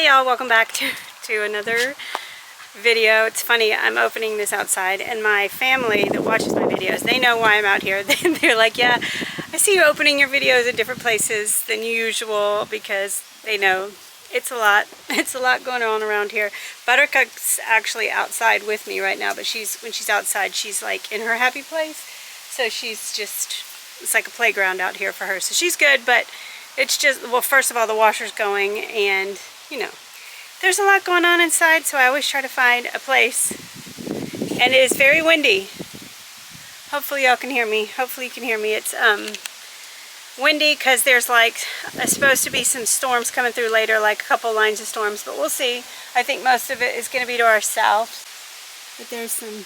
y'all, welcome back to another video. It's funny, I'm opening this outside and my family that watches my videos, they know why I'm out here. They're like, yeah, I see you opening your videos in different places than usual, because they know it's a lot going on around here. Buttercup's actually outside with me right now, but when she's outside, she's like in her happy place. So she's just, it's like a playground out here for her. So she's good, but it's just, well, first of all, the washer's going, and you know, there's a lot going on inside, so I always try to find a place. And it is very windy. Hopefully y'all can hear me. Hopefully you can hear me. It's windy because there's like supposed to be some storms coming through later, like a couple lines of storms, but we'll see. I think most of it is going to be to our south. But there's some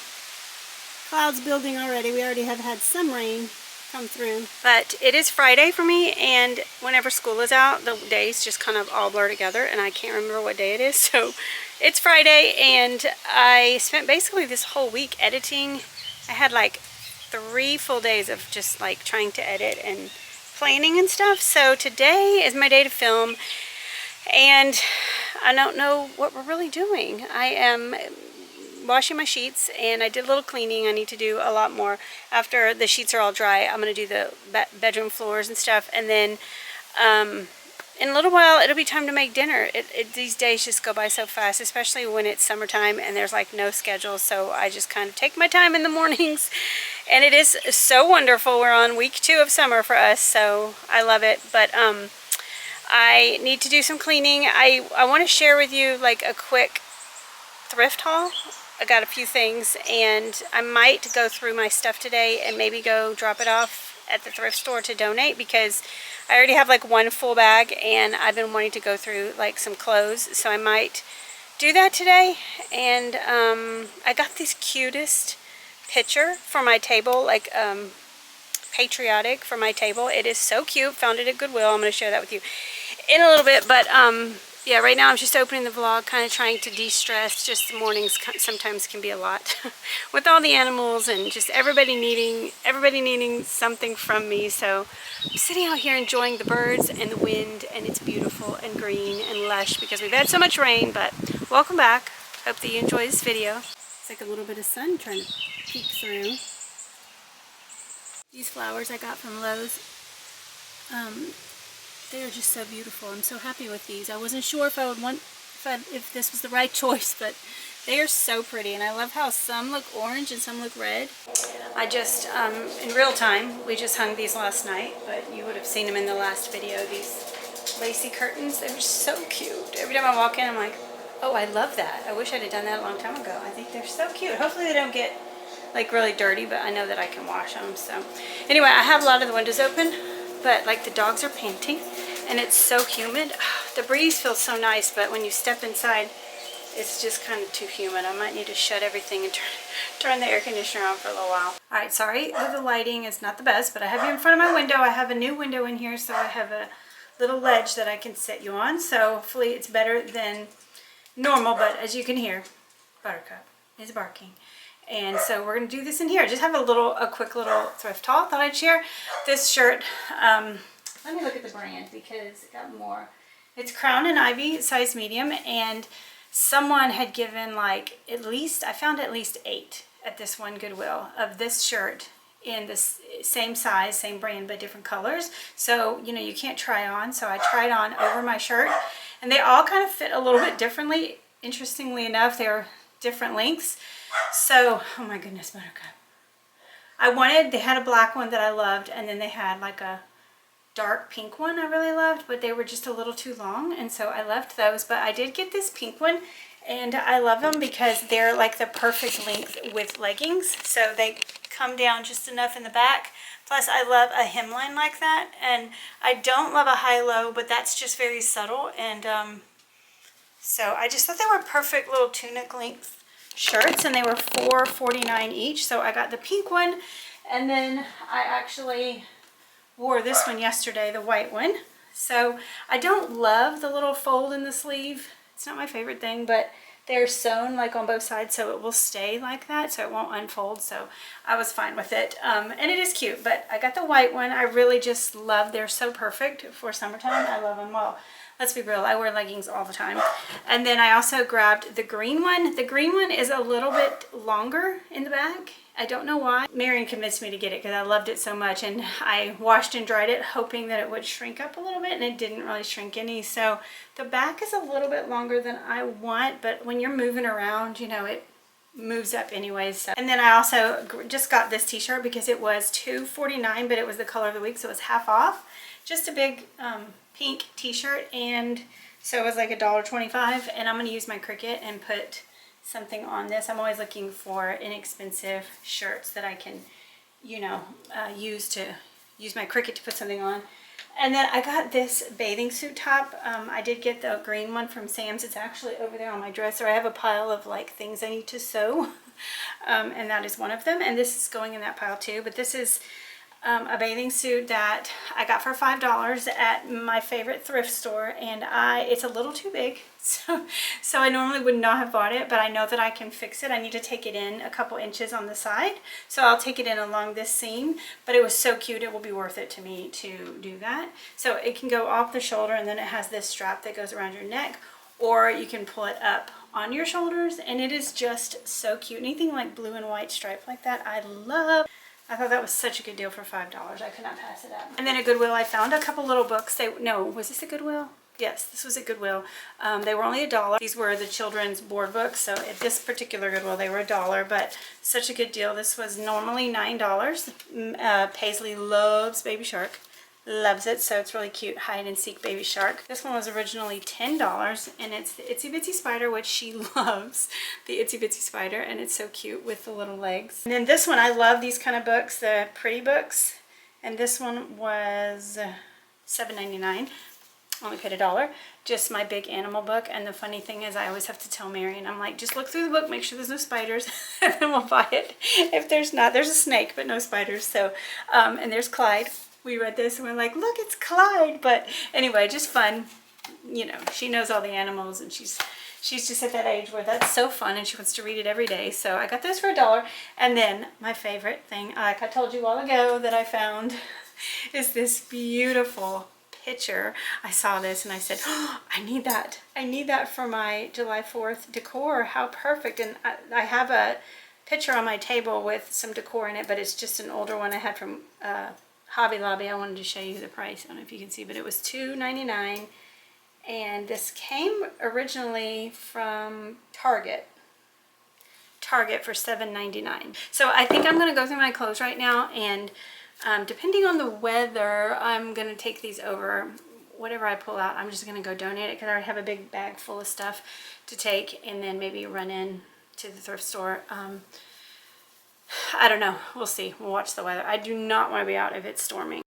clouds building already. We already have had some rain come through. But it is Friday for me, and whenever school is out, the days just kind of all blur together, and I can't remember what day it is. So it's Friday, and I spent basically this whole week editing. I had like 3 full days of just like trying to edit and planning and stuff. So today is my day to film, and I don't know what we're really doing. I am washing my sheets, and I did a little cleaning. I need to do a lot more. After the sheets are all dry, I'm going to do the bedroom floors and stuff, and then in a little while it'll be time to make dinner. These days just go by so fast, especially when it's summertime and there's like no schedule, so I just kind of take my time in the mornings, and it is so wonderful. We're on week 2 of summer for us, so I love it. But I need to do some cleaning. I want to share with you like a quick thrift haul. I got a few things, and I might go through my stuff today and maybe go drop it off at the thrift store to donate, because I already have like 1 full bag, and I've been wanting to go through like some clothes, so I might do that today. And I got this cutest picture for my table, like patriotic for my table. It is so cute. Found it at Goodwill. I'm going to share that with you in a little bit, but yeah, right now I'm just opening the vlog, kind of trying to de-stress. Just the mornings sometimes can be a lot with all the animals and just everybody needing something from me. So I'm sitting out here enjoying the birds and the wind, and it's beautiful and green and lush because we've had so much rain. But welcome back. Hope that you enjoy this video. It's like a little bit of sun trying to peek through. These flowers I got from Lowe's. They are just so beautiful. I'm so happy with these. I wasn't sure if I would want, if this was the right choice, but they are so pretty, and I love how some look orange and some look red. I just, in real time, we just hung these last night, but you would have seen them in the last video. These lacy curtains, they were so cute. Every time I walk in, I'm like, oh, I love that. I wish I'd have done that a long time ago. I think they're so cute. Hopefully they don't get like really dirty, but I know that I can wash them. So anyway, I have a lot of the windows open, but like the dogs are panting, and it's so humid. The breeze feels so nice, but when you step inside, it's just kind of too humid. I might need to shut everything and turn the air conditioner on for a little while. All right, sorry the lighting is not the best, but I have you in front of my window. I have a new window in here, so I have a little ledge that I can set you on. So hopefully it's better than normal, but as you can hear, Buttercup is barking. And so we're going to do this in here. Just have a quick little thrift haul. Thought I'd share this shirt. Let me look at the brand because it got more. It's Crown and Ivy, size medium, and someone had given like I found at least 8 at this one Goodwill of this shirt in the same size, same brand, but different colors. So, you know, you can't try on. So I tried on over my shirt, and they all kind of fit a little bit differently. Interestingly enough, they're different lengths. So, oh my goodness, Buttercup. They had a black one that I loved, and then they had like a dark pink one I really loved, but they were just a little too long, and so I left those. But I did get this pink one, and I love them because they're like the perfect length with leggings. So they come down just enough in the back. Plus I love a hemline like that, and I don't love a high-low, but that's just very subtle. And so I just thought they were perfect little tunic length shirts, and they were $4.49 each. So I got the pink one, and then I actually wore this one yesterday, the white one. So I don't love the little fold in the sleeve. It's not my favorite thing, but they're sewn like on both sides, so it will stay like that, so it won't unfold. So I was fine with it, and it is cute. But I got the white one. I really just love. They're so perfect for summertime. I love them. Well, let's be real, I wear leggings all the time. And then I also grabbed the green one. The green one is a little bit longer in the back. I don't know why. Marion convinced me to get it because I loved it so much, and I washed and dried it hoping that it would shrink up a little bit, and it didn't really shrink any. So the back is a little bit longer than I want, but when you're moving around, you know, it moves up anyways. So. And then I also just got this t-shirt because it was $2.49, but it was the color of the week, so it was half off. Just a big pink t-shirt, and so it was like $1.25, and I'm going to use my Cricut and put something on this. I'm always looking for inexpensive shirts that I can, you know, use my Cricut to put something on. And then I got this bathing suit top. I did get the green one from Sam's. It's actually over there on my dresser. I have a pile of like things I need to sew, and that is one of them. And this is going in that pile too. But this is a bathing suit that I got for $5 at my favorite thrift store, and it's a little too big, so I normally would not have bought it, but I know that I can fix it. I need to take it in a couple inches on the side, so I'll take it in along this seam. But it was so cute, it will be worth it to me to do that. So it can go off the shoulder, and then it has this strap that goes around your neck, or you can pull it up on your shoulders, and it is just so cute. Anything like blue and white stripe like that, I love. I thought that was such a good deal for $5. I could not pass it up. And then at Goodwill, I found a couple little books. Was this a Goodwill? Yes, this was at Goodwill. They were only $1. These were the children's board books. So at this particular Goodwill, they were $1, but such a good deal. This was normally $9. Paisley loves Baby Shark. Loves it, so it's really cute. Hide and Seek Baby Shark. This one was originally $10, and it's the Itsy Bitsy Spider, which she loves, the Itsy Bitsy Spider, and it's so cute with the little legs. And then this one, I love these kind of books, the pretty books, and this one was $7.99. Only paid $1. Just my big animal book. And the funny thing is, I always have to tell Marion, I'm like, just look through the book, make sure there's no spiders, and then we'll buy it. If there's not, there's a snake, but no spiders. So, and there's Clyde. We read this and we're like, look, it's Clyde. But anyway, just fun. You know, she knows all the animals, and she's just at that age where that's so fun, and she wants to read it every day. So I got this for $1. And then my favorite thing, like I told you a while ago that I found, is this beautiful picture. I saw this and I said, oh, I need that. I need that for my July 4th decor. How perfect. And I have a picture on my table with some decor in it, but it's just an older one I had from Hobby Lobby. I wanted to show you the price. I don't know if you can see, but it was $2.99, and this came originally from Target for $7.99. So I think I'm going to go through my clothes right now, and depending on the weather, I'm going to take these over. Whatever I pull out, I'm just going to go donate it, because I already have a big bag full of stuff to take, and then maybe run in to the thrift store. I don't know. We'll see. We'll watch the weather. I do not want to be out if it's storming.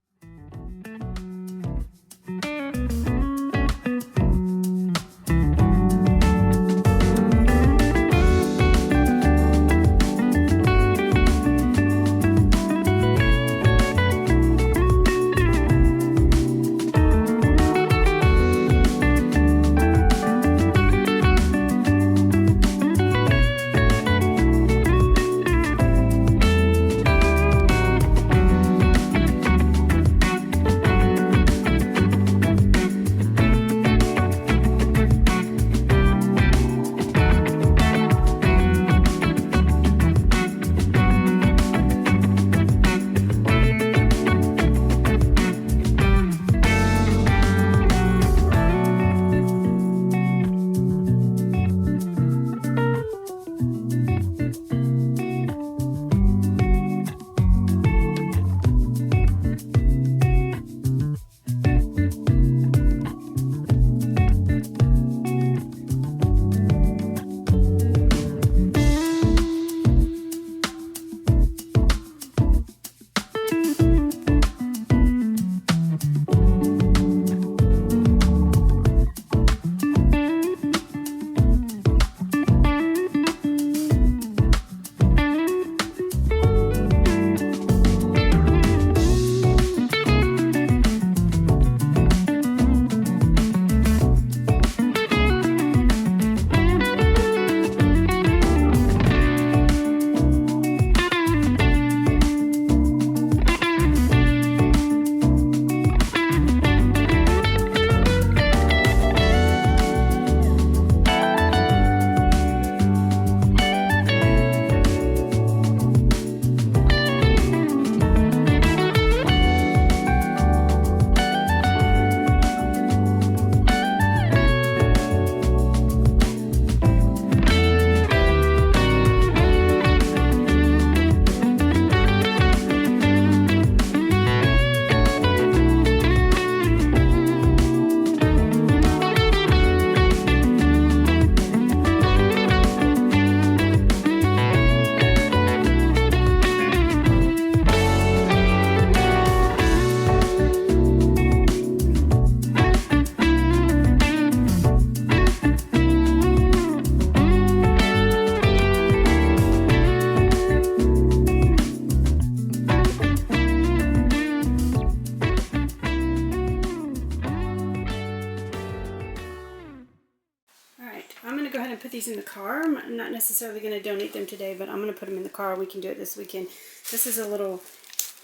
car. I'm not necessarily going to donate them today, but I'm going to put them in the car. We can do it this weekend. This is a little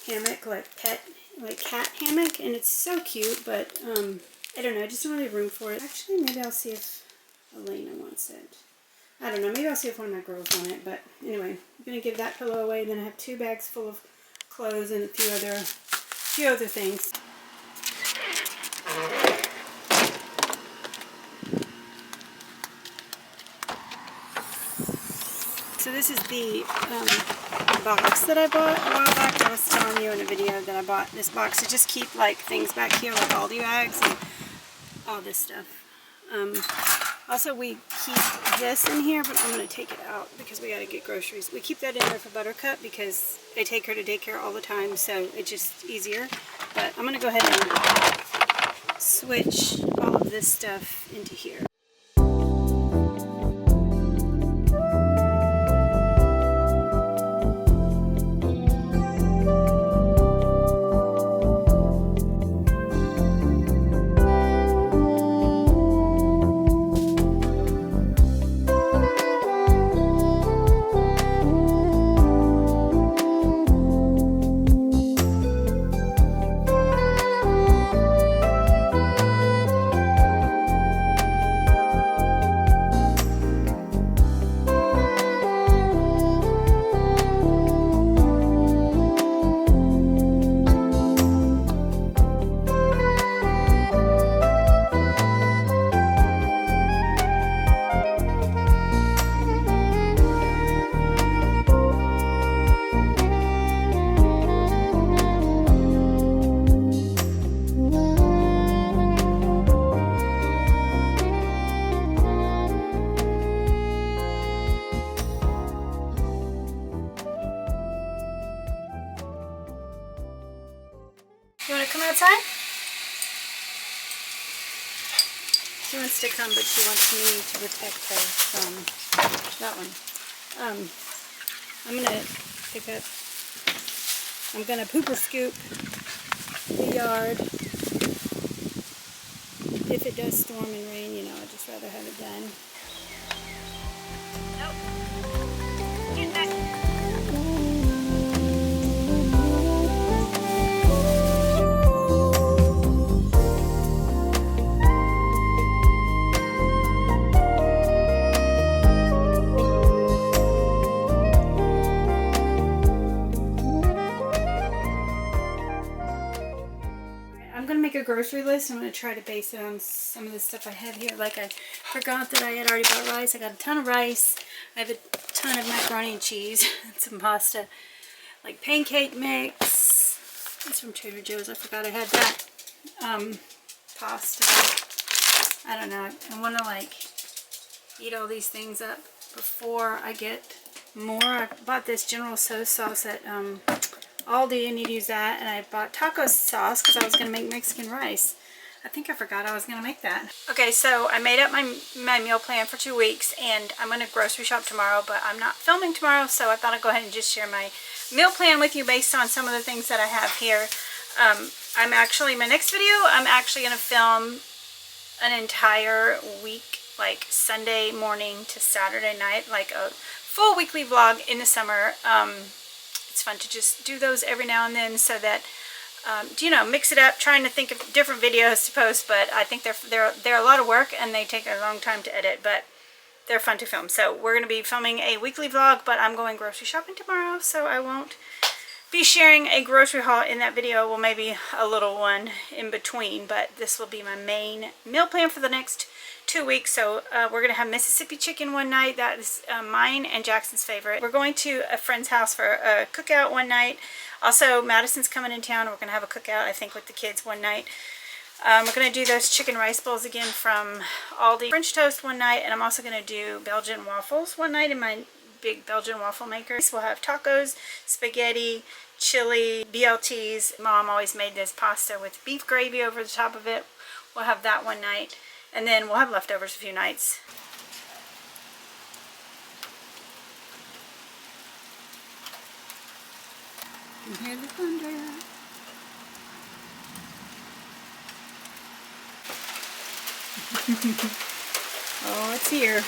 hammock, like cat hammock, and it's so cute, but I don't know, I just don't really have room for it. Actually, maybe I'll see if Elena wants it. I don't know, maybe I'll see if one of my girls want it, but anyway, I'm going to give that pillow away. Then I have 2 bags full of clothes and a few other things. So this is the box that I bought a while back. I was telling you in a video that I bought this box to just keep like things back here, like Aldi bags and all this stuff. Also, we keep this in here, but I'm going to take it out because we got to get groceries. We keep that in there for Buttercup because I take her to daycare all the time, so it's just easier. But I'm going to go ahead and switch all of this stuff into here. You want to come outside? She wants to come, but she wants me to protect her from that one. I'm going to pick up, I'm going to pooper scoop the yard. If it does storm and rain, you know, I'd just rather have it done. Nope. Get back. A grocery list. I'm going to try to base it on some of the stuff I have here. Like, I forgot that I had already bought rice. I got a ton of rice. I have a ton of macaroni and cheese and some pasta. Like pancake mix. It's from Trader Joe's. I forgot I had that. Pasta. I don't know. I want to like eat all these things up before I get more. I bought this General Tso's sauce at Aldi. I need to use that, and I bought taco sauce because I was going to make Mexican rice. I think I forgot I was going to make that. Okay, so I made up my meal plan for 2 weeks, and I'm going to grocery shop tomorrow, but I'm not filming tomorrow, so I thought I'd go ahead and just share my meal plan with you based on some of the things that I have here. My next video, I'm actually going to film an entire week, like Sunday morning to Saturday night, like a full weekly vlog in the summer. It's fun to just do those every now and then so that, you know, mix it up, trying to think of different videos to post, but I think they're a lot of work and they take a long time to edit, but they're fun to film. So we're going to be filming a weekly vlog, but I'm going grocery shopping tomorrow, so I won't be sharing a grocery haul in that video. Well, maybe a little one in between, but this will be my main meal plan for the next 2 weeks. So we're going to have Mississippi chicken one night. That is mine and Jackson's favorite. We're going to a friend's house for a cookout one night. Also, Madison's coming in town. We're going to have a cookout, I think, with the kids one night. We're going to do those chicken rice bowls again from Aldi. French toast one night, and I'm also going to do Belgian waffles one night in my big Belgian waffle maker. So we'll have tacos, spaghetti, chili, BLTs. Mom always made this pasta with beef gravy over the top of it. We'll have that one night. And then we'll have leftovers a few nights. And hear the thunder. Oh, it's here.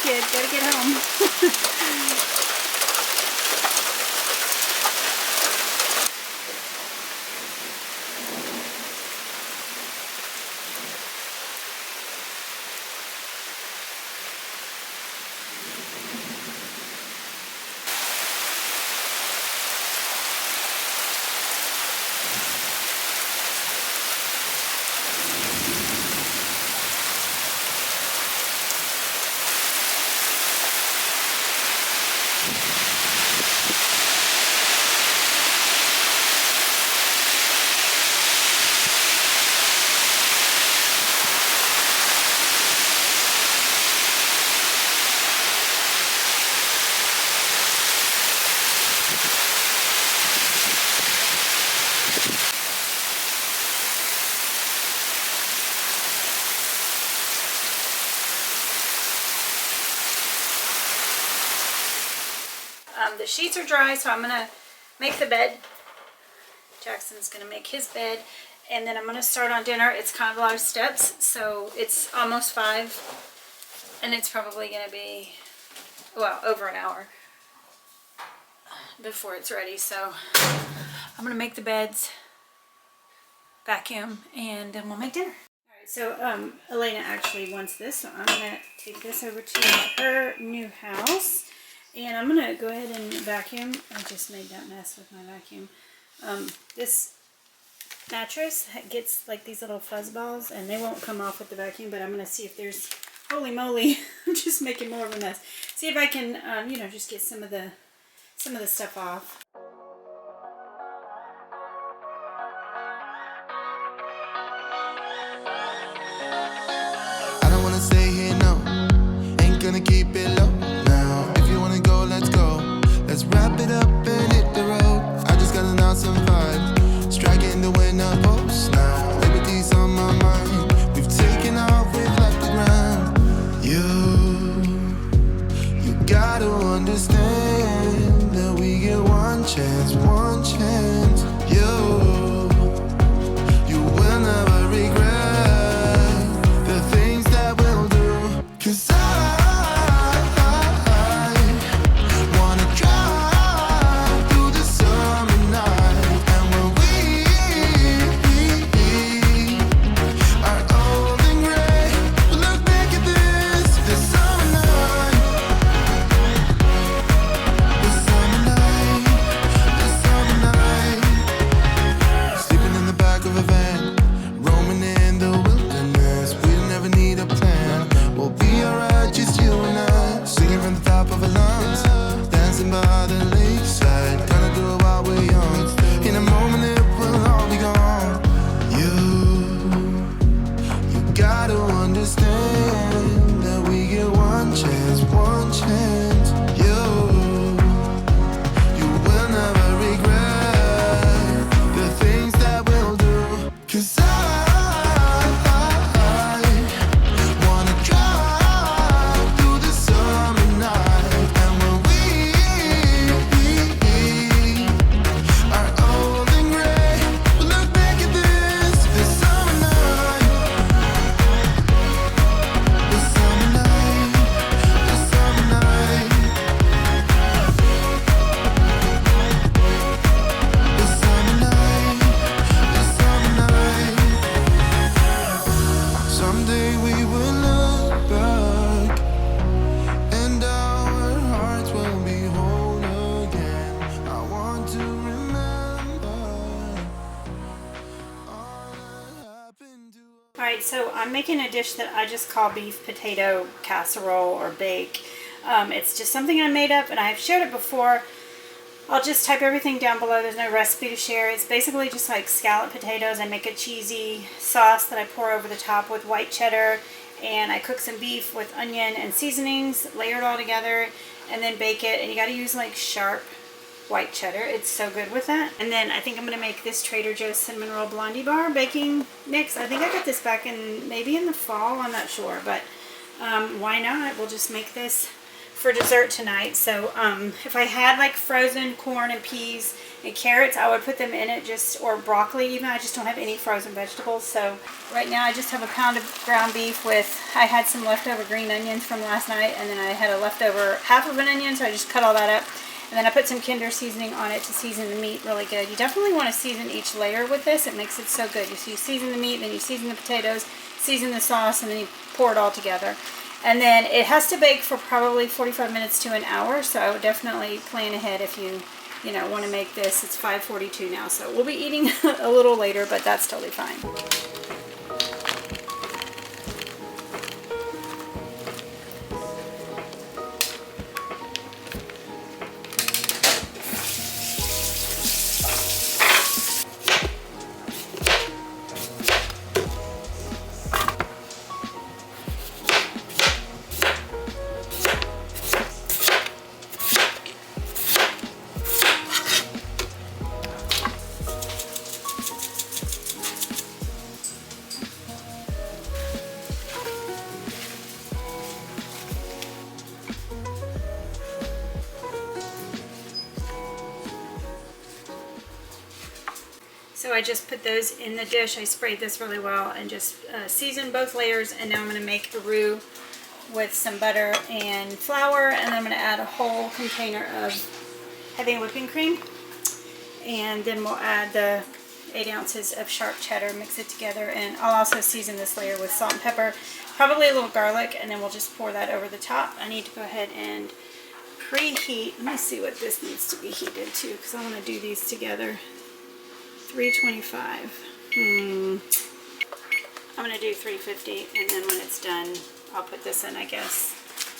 kid. Gotta get home. The sheets are dry, so I'm gonna make the bed. Jackson's gonna make his bed, and then I'm gonna start on dinner. It's kind of a lot of steps, so it's almost 5, and it's probably gonna be, well, over an hour before it's ready. So I'm gonna make the beds, vacuum, and then we'll make dinner. All right, so Elena actually wants this, so I'm gonna take this over to her new house. And I'm going to go ahead and vacuum. I just made that mess with my vacuum. This mattress gets like these little fuzz balls, and they won't come off with the vacuum, but I'm going to see if there's, holy moly, I'm just making more of a mess. See if I can, you know, just get some of the stuff off. I don't want to stay here, no. Ain't gonna keep it low. Let's wrap it up and hit the road. I just got an awesome vibe, striking the winner post now. Liberty's on my mind. We've taken off, we've left the ground. You gotta understand that we get one chance, one chance. You will never regret the things that we'll do. 'Cause Alright, so I'm making a dish that I just call beef potato casserole or bake. It's just something I made up, and I've shared it before. I'll just type everything down below. There's no recipe to share. It's basically just like scalloped potatoes. I make a cheesy sauce that I pour over the top with white cheddar, and I cook some beef with onion and seasonings, layer it all together, and then bake it. And you got to use like sharp white cheddar. It's so good with that. And then I think I'm going to make this Trader Joe's cinnamon roll blondie bar baking mix. I think I got this back in maybe in the fall. I'm not sure, but why not? We'll just make this for dessert tonight. So if I had like frozen corn and peas and carrots, I would put them in it, just, or broccoli even. I just don't have any frozen vegetables. So right now I just have a pound of ground beef with, I had some leftover green onions from last night, and then I had a leftover half of an onion, so I just cut all that up. And then I put some Kinder seasoning on it to season the meat really good. You definitely want to season each layer with this. It makes it so good. You season the meat, then you season the potatoes, season the sauce, and then you pour it all together. And then it has to bake for probably 45 minutes to an hour, so I would definitely plan ahead if you want to make this. It's 5:42 now, so we'll be eating a little later, but that's totally fine. So I just put those in the dish. I sprayed this really well and just seasoned both layers. And now I'm going to make a roux with some butter and flour. And then I'm going to add a whole container of heavy whipping cream. And then we'll add the 8 ounces of sharp cheddar, mix it together. And I'll also season this layer with salt and pepper, probably a little garlic, and then we'll just pour that over the top. I need to go ahead and preheat. Let me see what this needs to be heated to, because I want to do these together. 325. I'm going to do 350, and then when it's done, I'll put this in, I guess.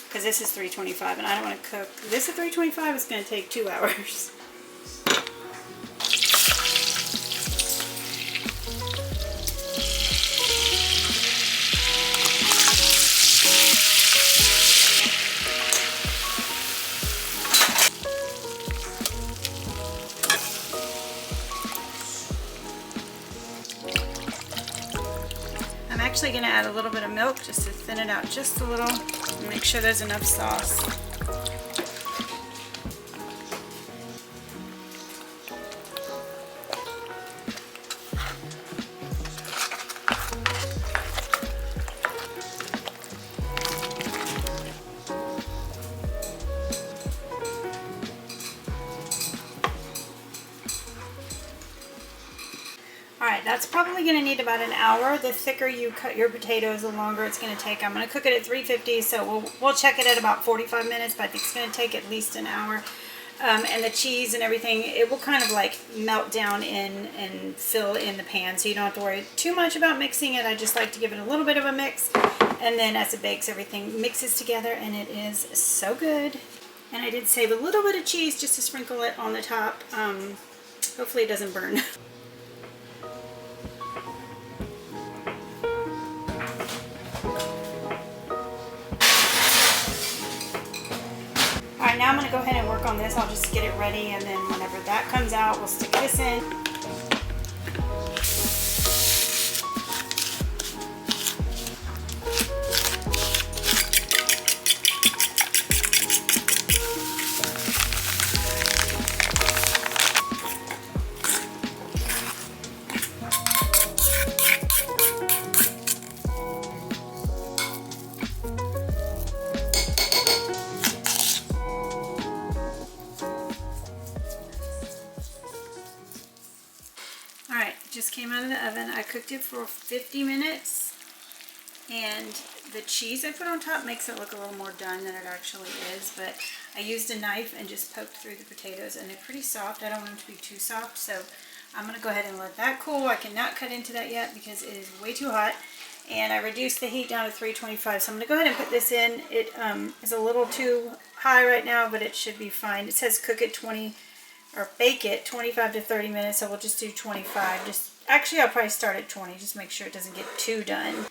Because this is 325, and I don't want to cook. This at 325 is going to take 2 hours. I'm actually going to add a little bit of milk just to thin it out just a little and make sure there's enough sauce. Alright, that's probably going to need about an hour. The thicker you cut your potatoes, the longer it's going to take. I'm going to cook it at 350, so we'll check it at about 45 minutes, but I think it's going to take at least an hour. And the cheese and everything, it will kind of like melt down in and fill in the pan, so you don't have to worry too much about mixing it. I just like to give it a little bit of a mix, and then as it bakes, everything mixes together, and it is so good. And I did save a little bit of cheese just to sprinkle it on the top. Hopefully it doesn't burn. Alright, now I'm going to go ahead and work on this. I'll just get it ready, and then whenever that comes out, we'll stick this in. Just came out of the oven. I cooked it for 50 minutes, and the cheese I put on top makes it look a little more done than it actually is, but I used a knife and just poked through the potatoes, and they're pretty soft. I don't want them to be too soft, so I'm going to go ahead and let that cool. I cannot cut into that yet because it is way too hot, and I reduced the heat down to 325, so I'm going to go ahead and put this in. It is a little too high right now, but it should be fine. It says cook it 20 or bake it 25 to 30 minutes, so we'll just do 25. Actually, I'll probably start at 20, just make sure it doesn't get too done.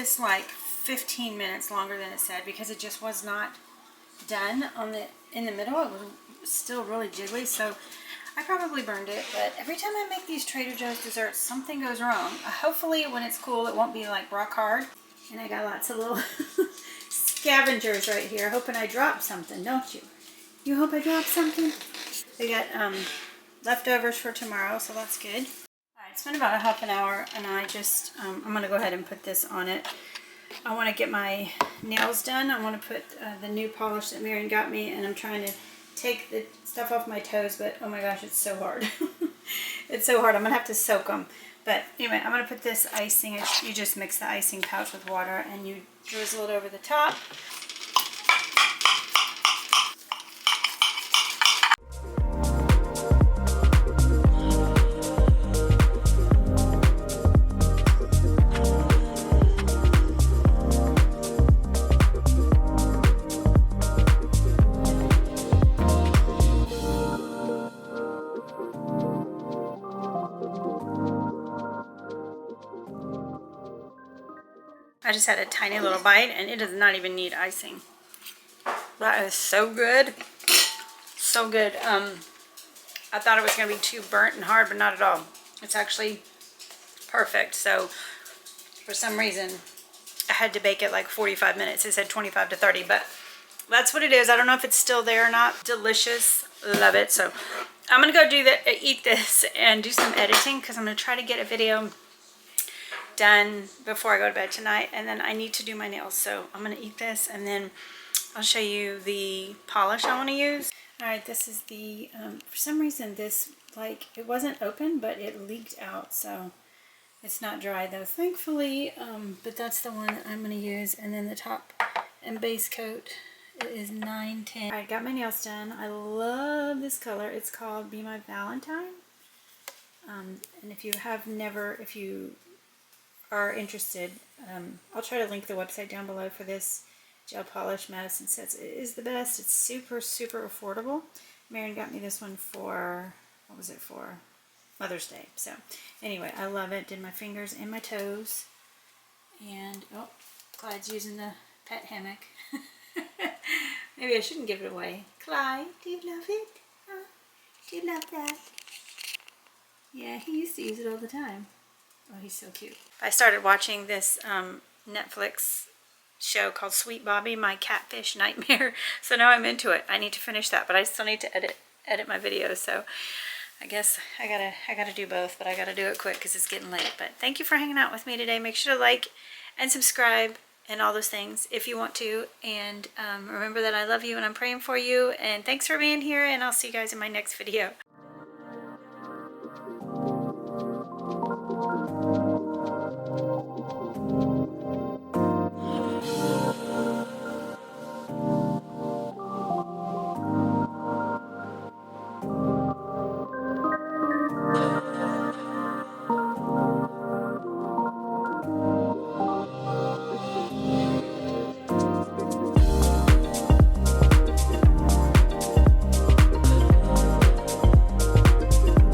this like 15 minutes longer than it said because it just was not done in the middle. It was still really jiggly, so I probably burned it. But every time I make these Trader Joe's desserts, something goes wrong. Hopefully when it's cool it won't be like rock hard. And I got lots of little scavengers right here, hoping I drop something, don't you? You hope I drop something? They got leftovers for tomorrow, so that's good. Alright, it's been about a half an hour, and I just, I'm going to go ahead and put this on it. I want to get my nails done. I want to put the new polish that Marion got me, and I'm trying to take the stuff off my toes, but oh my gosh, it's so hard. It's so hard. I'm going to have to soak them. But anyway, I'm going to put this icing. You just mix the icing pouch with water, and you drizzle it over the top. I just had a tiny little bite, and it does not even need icing. That is so good. So good. I thought it was going to be too burnt and hard, but not at all. It's actually perfect. So for some reason, I had to bake it like 45 minutes. It said 25 to 30, but that's what it is. I don't know if it's still there or not. Delicious. Love it. So I'm going to go eat this and do some editing, because I'm going to try to get a video done before I go to bed tonight, and then I need to do my nails. So I'm going to eat this, and then I'll show you the polish I want to use. Alright, this is the, for some reason this, like, it wasn't open, but it leaked out, so it's not dry though, thankfully, but that's the one that I'm going to use. And then the top and base coat, it is 910. Alright, got my nails done. I love this color. It's called Be My Valentine. And if you are interested, I'll try to link the website down below for this gel polish. Madison says it is the best. It's super, super affordable. Marion got me this one for, what was it for? Mother's Day. So anyway, I love it. Did my fingers and my toes. And, oh, Clyde's using the pet hammock. Maybe I shouldn't give it away. Clyde, do you love it? Huh? Do you love that? Yeah, he used to use it all the time. Oh, he's so cute. I started watching this Netflix show called Sweet Bobby, My Catfish Nightmare. So now I'm into it. I need to finish that, but I still need to edit my videos. So I guess I gotta do both, but I gotta do it quick because it's getting late. But thank you for hanging out with me today. Make sure to like and subscribe and all those things if you want to. And remember that I love you and I'm praying for you. And thanks for being here, and I'll see you guys in my next video.